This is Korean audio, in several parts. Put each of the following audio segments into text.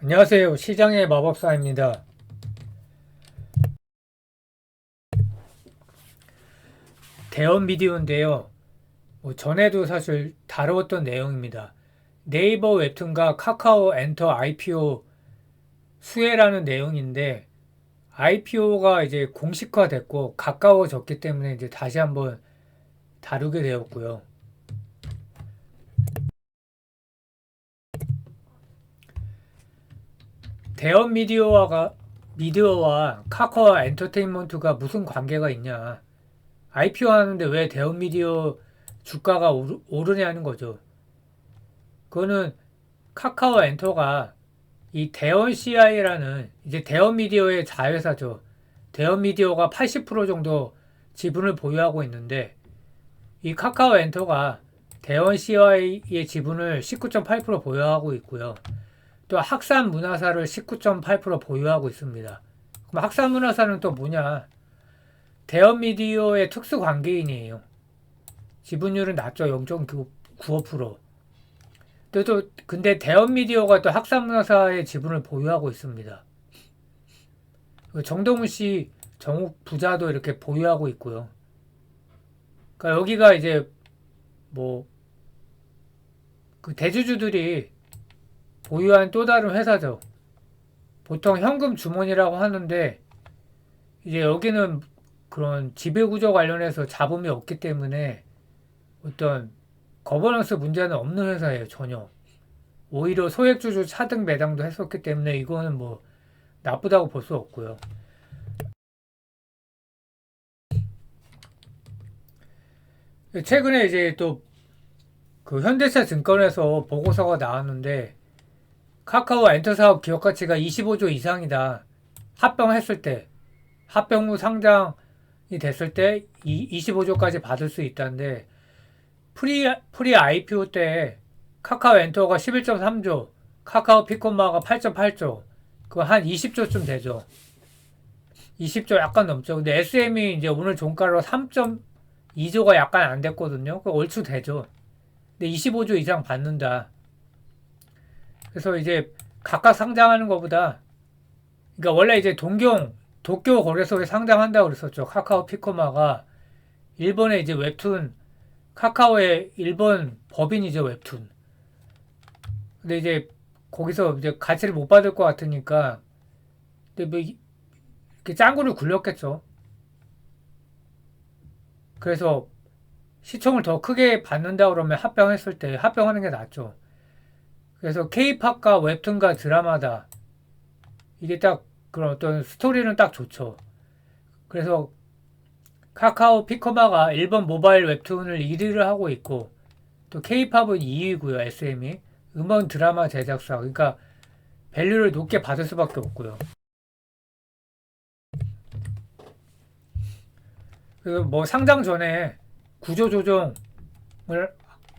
안녕하세요. 시장의 마법사입니다. 대원 미디어인데요. 전에도 사실 다루었던 내용입니다. 네이버 웹툰과 카카오 엔터 IPO 수혜라는 내용인데 IPO가 이제 공식화됐고 가까워졌기 때문에 이제 다시 한번 다루게 되었고요. 대원 미디어와 카카오 엔터테인먼트가 무슨 관계가 있냐? IPO 하는데 왜 대원 미디어 주가가 오르냐는 거죠. 그거는 카카오 엔터가 이 대원 CI라는 이제 대원 미디어의 자회사죠. 대원 미디어가 80% 정도 지분을 보유하고 있는데 이 카카오 엔터가 대원 CI의 지분을 19.8% 보유하고 있고요. 또 학산 문화사를 19.8% 보유하고 있습니다. 그럼 학산 문화사는 또 뭐냐? 대원 미디어의 특수 관계인이에요. 지분율은 낮죠. 0.95%. 또 근데 대원 미디어가 또 학산문화사의 지분을 보유하고 있습니다. 정동훈 씨, 정욱 부자도 이렇게 보유하고 있고요. 그러니까 여기가 이제 뭐 그 대주주들이 보유한 또 다른 회사죠. 보통 현금 주머니라고 하는데 이제 여기는 그런 지배구조 관련해서 자금이 없기 때문에 어떤 거버넌스 문제는 없는 회사예요, 전혀. 오히려 소액주주 차등 매당도 했었기 때문에 이거는 뭐 나쁘다고 볼 수 없고요. 최근에 이제 또 그 현대차 증권에서 보고서가 나왔는데 카카오 엔터 사업 기업 가치가 25조 이상이다. 합병했을 때, 합병 후 상장이 됐을 때 25조까지 받을 수 있다는데 프리 IPO 때 카카오 엔터가 11.3조, 카카오 피코마가 8.8조, 그거 한 20조쯤 되죠. 20조 약간 넘죠. 근데 SM이 이제 오늘 종가로 3.2조가 약간 안 됐거든요. 그 얼추 되죠. 근데 25조 이상 받는다. 그래서 이제 각각 상장하는 것보다, 그러니까 원래 이제 도쿄 거래소에 상장한다고 그랬었죠. 카카오 피코마가 일본의 이제 웹툰, 카카오의 일본 법인이죠, 웹툰. 근데 이제 거기서 이제 가치를 못 받을 것 같으니까, 근데 뭐 이렇게 짱구를 굴렸겠죠. 그래서 시총을 더 크게 받는다 그러면 합병했을 때 합병하는 게 낫죠. 그래서 K-팝과 웹툰과 드라마다 이게 딱 그런 어떤 스토리는 딱 좋죠. 그래서 카카오 피코마가 일본 모바일 웹툰을 1위를 하고 있고 또 K-팝은 2위고요. SM이 음원 드라마 제작사 그러니까 밸류를 높게 받을 수밖에 없고요. 그래서 뭐 상장 전에 구조 조정을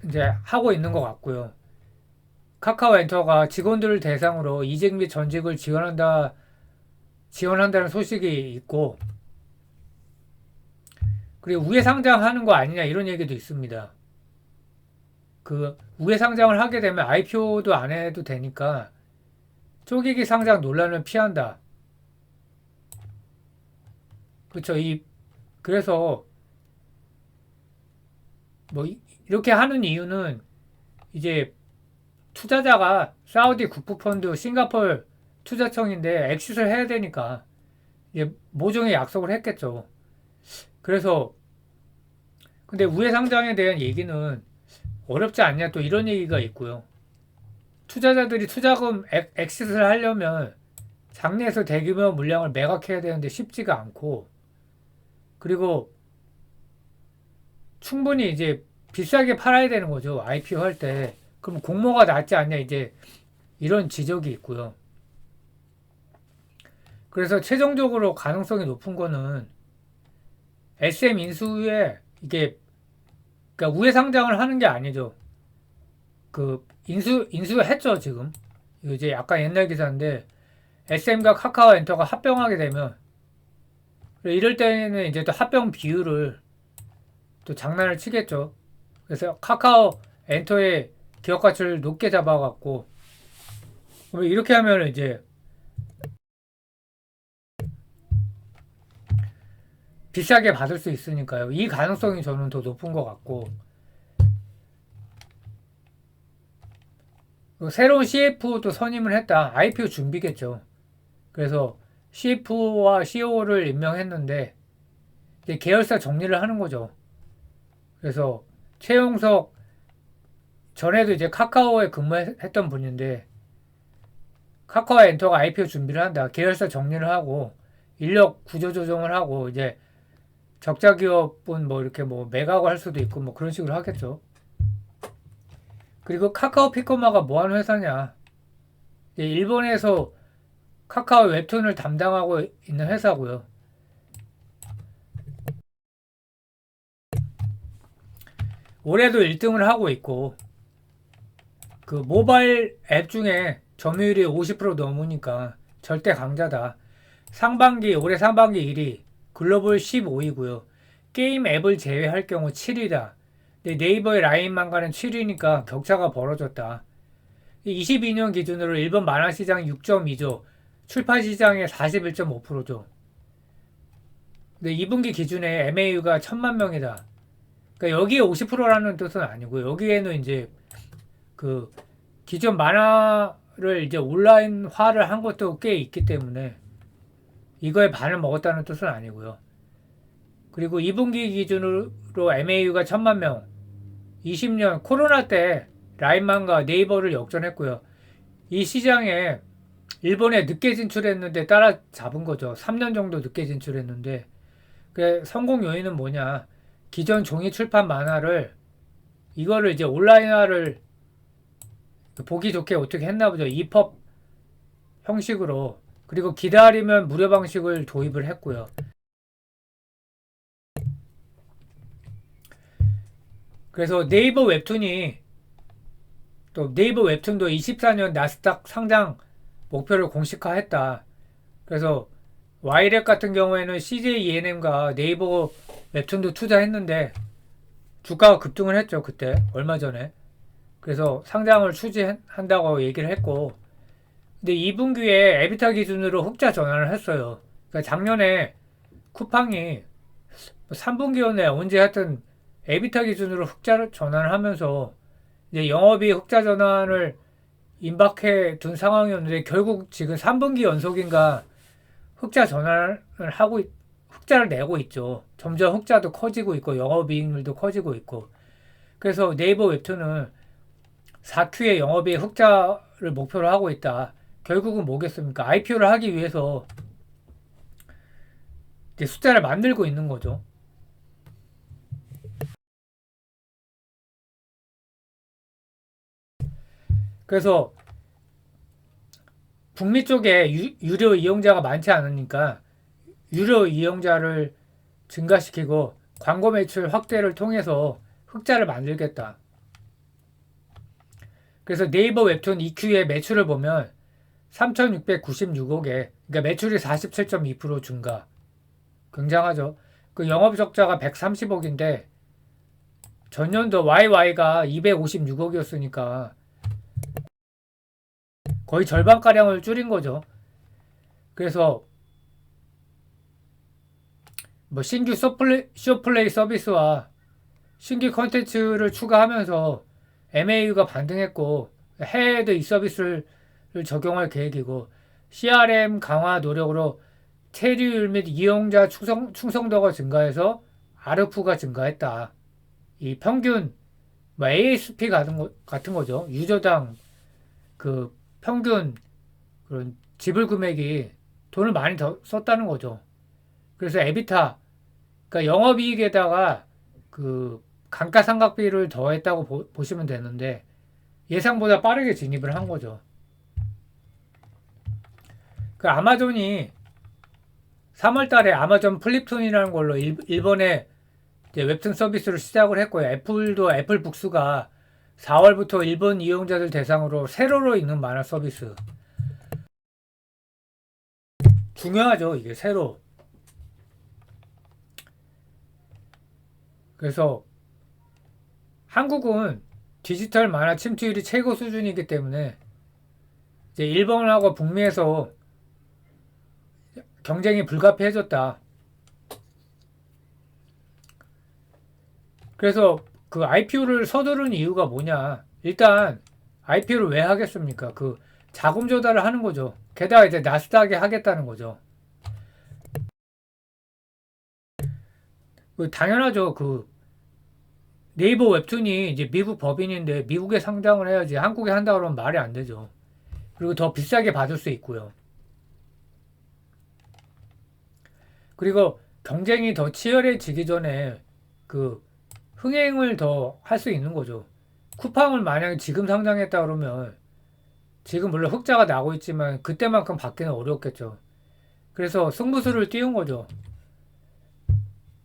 이제 하고 있는 것 같고요. 카카오 엔터가 직원들을 대상으로 이직 및 전직을 지원한다는 소식이 있고 그리고 우회 상장하는 거 아니냐 이런 얘기도 있습니다. 그 우회 상장을 하게 되면 IPO도 안 해도 되니까 쪼개기 상장 논란을 피한다. 그렇죠. 그래서 뭐 이렇게 하는 이유는 이제 투자자가 사우디 국부펀드 싱가폴 투자청인데 엑시스를 해야 되니까 이제 모종의 약속을 했겠죠. 그래서 근데 우회 상장에 대한 얘기는 어렵지 않냐 또 이런 얘기가 있고요. 투자자들이 투자금 엑시스를 하려면 장내에서 대규모 물량을 매각해야 되는데 쉽지가 않고 그리고 충분히 이제 비싸게 팔아야 되는 거죠. IPO 할 때. 그럼 공모가 낫지 않냐 이제 이런 지적이 있고요. 그래서 최종적으로 가능성이 높은 거는 SM 인수에 이게 그러니까 우회 상장을 하는 게 아니죠. 그 인수했죠 지금. 이거 이제 약간 옛날 기사인데 SM과 카카오 엔터가 합병하게 되면 이럴 때는 이제 또 합병 비율을 또 장난을 치겠죠. 그래서 카카오 엔터의 기업 가치를 높게 잡아갖고 이렇게 하면 이제 비싸게 받을 수 있으니까요. 이 가능성이 저는 더 높은 것 같고, 새로운 CFO도 선임을 했다. IPO 준비겠죠. 그래서 CFO와 COO를 임명했는데 이제 계열사 정리를 하는 거죠. 그래서 최용석 전에도 이제 카카오에 근무했던 분인데 카카오 엔터가 IPO 준비를 한다. 계열사 정리를 하고 인력 구조 조정을 하고 이제 적자 기업은 뭐 이렇게 뭐 매각을 할 수도 있고 뭐 그런 식으로 하겠죠. 그리고 카카오 피코마가 뭐 하는 회사냐? 일본에서 카카오 웹툰을 담당하고 있는 회사고요. 올해도 1등을 하고 있고 그 모바일 앱 중에 점유율이 50% 넘으니까 절대 강자다. 올해 상반기 1위, 글로벌 15위고요. 게임 앱을 제외할 경우 7위다. 네이버의 라인만가는 7위니까 격차가 벌어졌다. 22년 기준으로 일본 만화 시장 6.2조, 출판 시장의 41.5%죠. 근데 2분기 기준에 MAU가 1000만 명이다. 그러니까 여기에 50%라는 뜻은 아니고 여기에는 이제 그 기존 만화를 이제 온라인화를 한 것도 꽤 있기 때문에 이거에 반을 먹었다는 뜻은 아니고요. 그리고 2분기 기준으로 MAU가 1000만 명. 20년 코로나 때 라인만과 네이버를 역전했고요. 이 시장에 일본에 늦게 진출했는데 따라잡은 거죠. 3년 정도 늦게 진출했는데 그 성공 요인은 뭐냐? 기존 종이 출판 만화를 이거를 이제 온라인화를 보기 좋게 어떻게 했나 보죠. EPUB 형식으로. 그리고 기다리면 무료 방식을 도입을 했고요. 그래서 네이버 웹툰도 24년 나스닥 상장 목표를 공식화했다. 그래서 와이랩 같은 경우에는 CJ ENM과 네이버 웹툰도 투자했는데 주가가 급등을 했죠. 그때 얼마 전에. 그래서 상장을 추진한다고 얘기를 했고 근데 2분기에 에비타 기준으로 흑자 전환을 했어요. 그러니까 작년에 쿠팡이 3분기였네 언제 하여튼 에비타 기준으로 흑자 전환을 하면서 이제 영업이 흑자 전환을 임박해 둔 상황이었는데 결국 지금 3분기 연속인가 흑자 전환을 하고 흑자를 내고 있죠. 점점 흑자도 커지고 있고 영업이익률도 커지고 있고 그래서 네이버 웹툰은 4Q의 영업이익 흑자를 목표로 하고 있다. 결국은 뭐겠습니까? IPO를 하기 위해서 이제 숫자를 만들고 있는 거죠. 그래서 북미 쪽에 유료 이용자가 많지 않으니까 유료 이용자를 증가시키고 광고 매출 확대를 통해서 흑자를 만들겠다. 그래서 네이버 웹툰 EQ의 매출을 보면 3,696억에 그러니까 매출이 47.2% 증가. 굉장하죠. 그 영업 적자가 130억인데 전년도 YY가 256억이었으니까 거의 절반가량을 줄인 거죠. 그래서 뭐 신규 쇼플레이 서비스와 신규 컨텐츠를 추가하면서 MAU가 반등했고 해외에도 이 서비스를 적용할 계획이고 CRM 강화 노력으로 체류율 및 이용자 충성도가 증가해서 아르푸가 증가했다. 이 평균 뭐 ASP 같은 거죠. 유저당 그 평균 그런 지불 금액이 돈을 많이 더 썼다는 거죠. 그래서 에비타 그러니까 영업이익에다가 그 감가상각비를 더했다고 보시면 되는데 예상보다 빠르게 진입을 한 거죠. 그 아마존이 3월 달에 아마존 플립툰이라는 걸로 일본에 이제 웹툰 서비스를 시작을 했고요. 애플도 애플북스가 4월부터 일본 이용자들 대상으로 세로로 읽는 만화 서비스. 중요하죠, 이게 세로. 그래서 한국은 디지털 만화 침투율이 최고 수준이기 때문에 이제 일본하고 북미에서 경쟁이 불가피해졌다. 그래서 그 IPO를 서두른 이유가 뭐냐? 일단 IPO를 왜 하겠습니까? 그 자금 조달을 하는 거죠. 게다가 이제 나스닥에 하겠다는 거죠. 당연하죠. 그 네이버 웹툰이 이제 미국 법인인데 미국에 상장을 해야지 한국에 한다 그러면 말이 안 되죠. 그리고 더 비싸게 받을 수 있고요. 그리고 경쟁이 더 치열해지기 전에 그 흥행을 더 할 수 있는 거죠. 쿠팡을 만약에 지금 상장했다 그러면 지금 물론 흑자가 나고 있지만 그때만큼 받기는 어렵겠죠. 그래서 승부수를 띄운 거죠.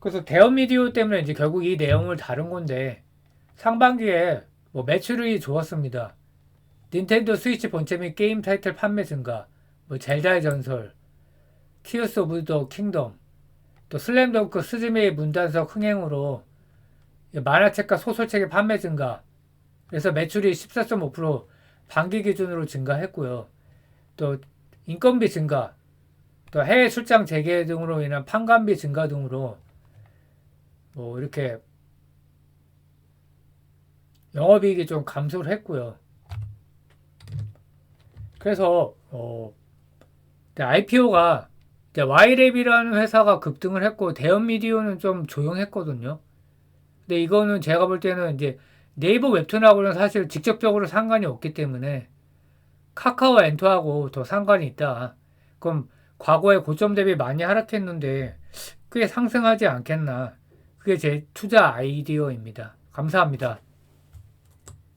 그래서 대형 미디어 때문에 이제 결국 이 내용을 다룬 건데 상반기에 뭐 매출이 좋았습니다. 닌텐도 스위치 본체 및 게임 타이틀 판매 증가, 뭐 젤다의 전설, 티어스 오브 더 킹덤, 또 슬램덩크 스즈메의 문단속 흥행으로 만화책과 소설책의 판매 증가, 그래서 매출이 14.5% 반기 기준으로 증가했고요. 또 인건비 증가, 또 해외 출장 재개 등으로 인한 판관비 증가 등으로 뭐 이렇게 영업이익이 좀 감소를 했고요. 그래서 IPO가 Y랩이라는 회사가 급등을 했고 대형 미디어는 좀 조용했거든요. 근데 이거는 제가 볼 때는 이제 네이버 웹툰하고는 사실 직접적으로 상관이 없기 때문에 카카오 엔터하고 더 상관이 있다. 그럼 과거에 고점 대비 많이 하락했는데 꽤 상승하지 않겠나. 그게 제 투자 아이디어입니다. 감사합니다.